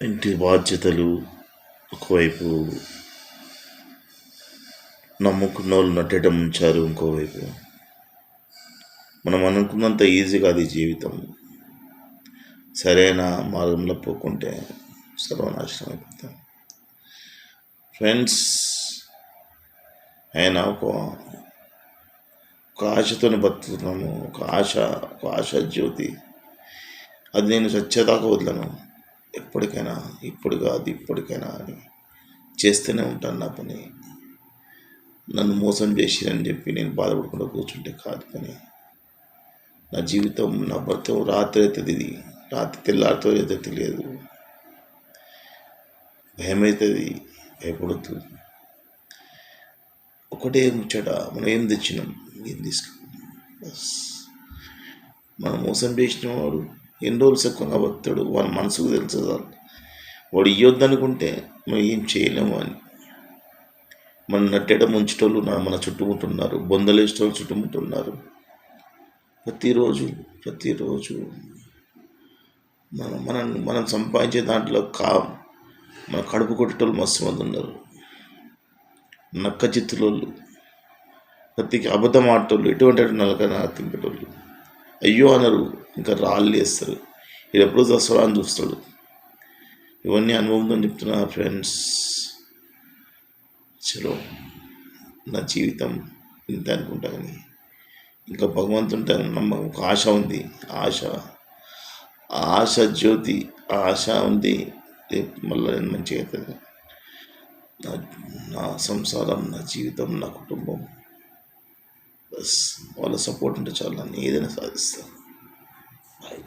ఇంటి బాధ్యతలు ఒకవైపు, నమ్ముకున్న వాళ్ళు నట్టేట ముంచారు ఇంకోవైపు. మనం అనుకున్నంత ఈజీ కాదు ఈ జీవితం. సరైన మార్గంలో పోకుంటే సర్వనాశనం అయిపోతాం ఫ్రెండ్స్. అయినా ఒక ఆశతోని బతుకుతున్నాము, ఒక ఆశ జ్యోతి. అది నేను చచ్చేదాకా వదలను. ఎప్పటికైనా, ఇప్పుడు కాదు ఇప్పటికైనా అని చేస్తూనే ఉంటాను నా పని. నన్ను మోసం చేసిరని చెప్పి నేను బాధపడకుండా కూర్చుంటే కాదు పని. నా జీవితం, నా బ్రతం రాత్రి అవుతుంది. ఇది రాత్రి తెల్లారితో అయితే తెలియదు. భయమవుతుంది, భయపడద్దు. ఒకటే ముచ్చట, మనం ఏం తెచ్చినాం, ఏం తీసుకున్నాం. బస్ మనం మోసం చేసిన వాడు ఎన్ని రోజులు సక్కువగా బతాడు, వాడి మనసుకు తెలుసు. వాడు ఇవ్వద్దు అనుకుంటే మనం ఏం చేయలేము అని. మన నట్టేట ముంచేటోళ్ళు మన చుట్టుముట్టున్నారు, బొందలేసేటోళ్ళు చుట్టుముట్టున్నారు. ప్రతిరోజు మనం సంపాదించే దాంట్లో మన కడుపు కొట్టేటోళ్ళు మస్తు మంది ఉన్నారు. నక్క చిత్తులోళ్ళు, ప్రతికి అబద్ధం ఆడేటోళ్ళు, ఎటువంటి నలక తింపేటోళ్ళు. అయ్యో అనరు, ఇంకా రాళ్ళు వేస్తారు. ఇది ఎప్పుడు దసరా అని చూస్తాడు. ఇవన్నీ అనుభవంతో చెప్తున్నా ఫ్రెండ్స్. చలో, నా జీవితం ఇంత అనుకుంటా. కానీ ఇంకా భగవంతునితో నమ్మకం, ఒక ఆశ ఉంది. ఆశ జ్యోతి, ఆశ ఉంది. మళ్ళీ నేను మంచిగా అవుతుంది. నా సంసారం, నా జీవితం, నా కుటుంబం, బస్ వాళ్ళ సపోర్ట్ ఉంటే చాలు, నన్ను ఏదైనా సాధిస్తాను. బాయ్.